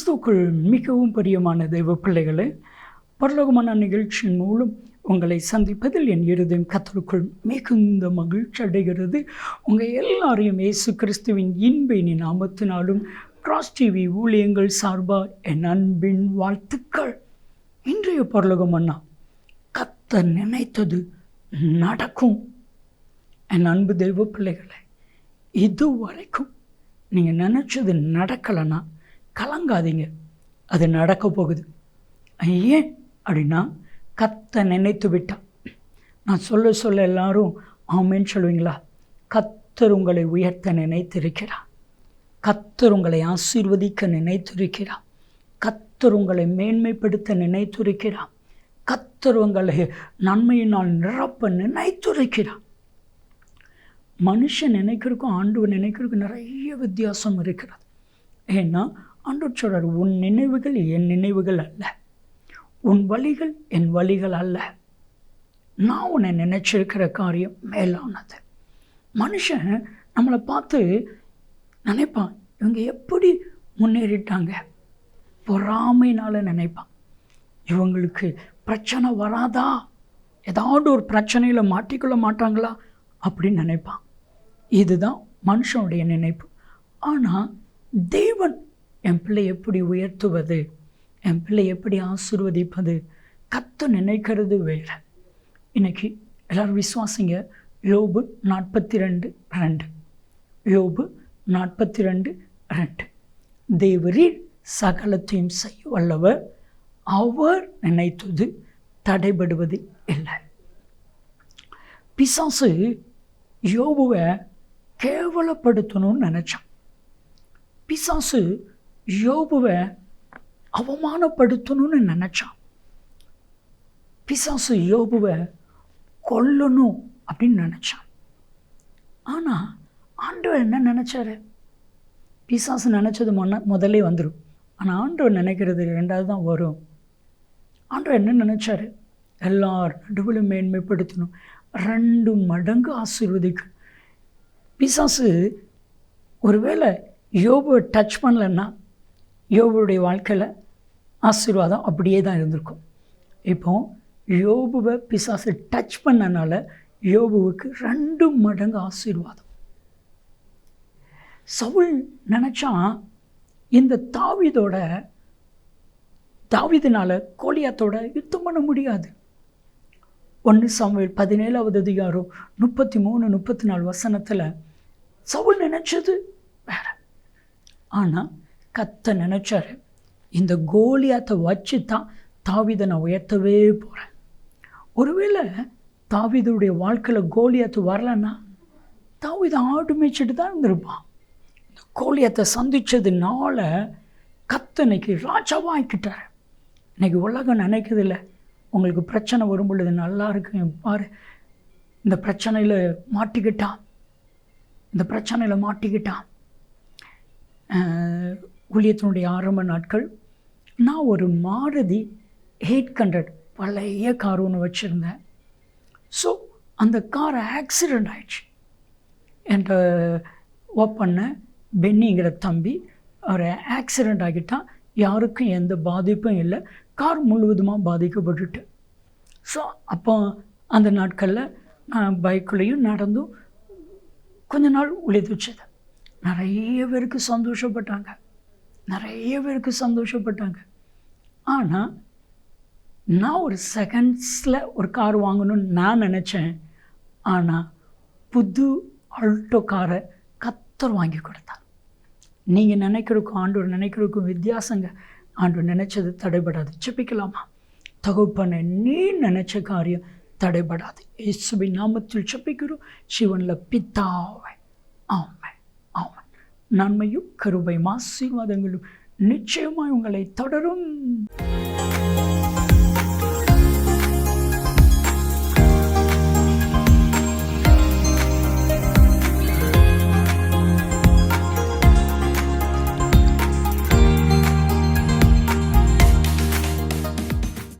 கிறிஸ்துவுக்குள் மிகவும் பிரியமான தெய்வ பிள்ளைகளே, பரலோகமான நிகழ்ச்சியின் மூலம் உங்களை சந்திப்பதில் என் இருதயம் கர்த்தருக்குள் மிகுந்த மகிழ்ச்சி அடைகிறது. உங்கள் எல்லாரையும் இயேசு கிறிஸ்துவின் இன்பின் நாமத்தினாலும் கிராஸ் டிவி ஊழியங்கள் சார்பாக என் அன்பின் வாழ்த்துக்கள். இன்றைய பரலோகமன்னா, கர்த்தர் நினைத்தது நடக்கும். என் அன்பு தெய்வ பிள்ளைகளை, இதுவரைக்கும் நீங்கள் நினச்சது நடக்கலைன்னா கலங்காதீங்க, அது நடக்க போகுது. ஏன் அப்படின்னா, கர்த்தர் நினைத்து விட்டான். நான் சொல்ல எல்லாரும் ஆமேன்னு சொல்லுவீங்களா? கர்த்தர் உங்களை உயர்த்த நினைத்திருக்கிறார். கர்த்தர் உங்களை ஆசீர்வதிக்க நினைத்திருக்கிறார். கர்த்தர் உங்களை மேன்மைப்படுத்த நினைத்திருக்கிறார். கர்த்தர் உங்களை நன்மையினால் நிரப்ப நினைத்திருக்கிறார். மனுஷன் நினைக்கிறதுக்கும் ஆண்டவர் நினைக்கிறதுக்கும் நிறைய வித்தியாசம் இருக்கிறது. ஏன்னா ஆண்டவர் சொல்றார், உன் நினைவுகள் என் நினைவுகள் அல்ல, உன் வழிகள் என் வழிகள் அல்ல. நான் உன்னை நினைச்சிருக்கிற காரியம் மேலானது. மனுஷன் நம்மளை பார்த்து நினைப்பான், இவங்க எப்படி முன்னேறிட்டாங்க, பொறாமையினால் நினைப்பான். இவங்களுக்கு பிரச்சனை வராதா, ஏதாவது ஒரு பிரச்சனையில் மாட்டிக்கொள்ள மாட்டாங்களா அப்படின்னு நினைப்பான். இதுதான் மனுஷனுடைய நினைப்பு. ஆனால் தேவன் என் பிள்ளை எப்படி உயர்த்துவது, என் பிள்ளை எப்படி ஆசீர்வதிப்பது, கர்த்தர் நினைக்கிறது வேறு. இன்னைக்கு எல்லோரும் விசுவாசிங்க. யோபு 42:2. யோபு 42:2. தேவரீர் சகலத்தையும் செய்ய வல்லவர், அவர் நினைத்தது தடைபடுவது இல்லை. பிசாசு யோபுவை கேவலப்படுத்தணும்னு நினச்சான். பிசாசு யோபுவை அவமானப்படுத்தணும்னு நினச்சான். பிசாசு யோபுவை கொல்லணும் அப்படின்னு நினச்சான். ஆனால் ஆண்டவர் என்ன நினச்சாரு? பிசாசு நினச்சது முதல்ல வந்துடும். ஆனால் ஆண்டவர் நினைக்கிறது ரெண்டாவது தான் வரும். ஆண்டவர் என்ன நினச்சாரு? எல்லார் நடுவில் மேன்மைப்படுத்தணும், 2 மடங்கு ஆசீர்வதிக்கும். பிசாசு ஒருவேளை யோபுவை டச் பண்ணலன்னா யோபுடைய வாழ்க்கையில் ஆசீர்வாதம் அப்படியே தான் இருந்திருக்கும். இப்போ யோபுவை பிசாசு டச் பண்ணனால யோபுவுக்கு 2 மடங்கு ஆசீர்வாதம். சவுல் நினச்சா இந்த தாவீதினால கோலியாத்தோட யுத்தம் பண்ண முடியாது. 1 சாமுவேல் 17வது அதிகாரம் 33-34 வசனத்தில் சவுல் நினைச்சது வேற. ஆனால் கர்த்தர் நினைச்சாரு, இந்த கோலியாத்தை வச்சு தான் தாவீதை நான் உயர்த்தவே போகிறேன். ஒருவேளை தாவீதுடைய வாழ்க்கையில் கோலியாத்து வரலன்னா தாவீதை ஆடு மேய்ச்சிட்டு தான் இருந்திருப்பான். இந்த கோலியாத்தை சந்தித்ததுனால கர்த்தர் இன்னைக்கு ராஜாவாக ஆக்கிட்டார். இன்னைக்கு உலகம் நினைக்கிறதில்ல, உங்களுக்கு பிரச்சனை வரும் பொழுது நல்லா இருக்கு பாரு, இந்த பிரச்சனையில் மாட்டிக்கிட்டான். ஊழியத்தினுடைய ஆரம்ப நாட்கள் நான் ஒரு மாருதி 800 பழைய கார் ஒன்று வச்சுருந்தேன். ஸோ அந்த கார் ஆக்சிடெண்ட் ஆயிடுச்சு. என்ற ஒர்க் பண்ண பென்னிங்கிற தம்பி ஒரு ஆக்சிடெண்ட் ஆகிட்டான். யாருக்கும் எந்த பாதிப்பும் இல்லை, கார் முழுவதுமாக பாதிக்கப்பட்டுட்டு. ஸோ அப்போ அந்த நாட்களில் நான் பைக்குள்ளேயும் நடந்தும் கொஞ்ச நாள் ஊழியத்தை வச்சது. நிறைய பேருக்கு சந்தோஷப்பட்டாங்க. ஆனால் நான் ஒரு செகண்ட்ஸில் ஒரு கார் வாங்கணும்னு நான் நினச்சேன். ஆனால் புது ஆல்டோ காரை கர்த்தர் வாங்கி கொடுத்தார். நீங்கள் நினைக்கிறதுக்கும் ஆண்டவர் நினைக்கிறதுக்கும் வித்தியாசங்க. ஆண்டவர் நினைச்சது தடைபடாது. ஜெபிக்கலாமா? தகப்பனே, நீ நினைச்ச காரியம் தடைபடாது. இயேசுவின் நாமத்தில் ஜெபிக்கிறோம் ஜீவனில் பிதாவே, ஆமென், ஆமென். நன்மையும் கருபையும் ஆசீர்வாதங்களும் நிச்சயமாய் உங்களை தொடரும்.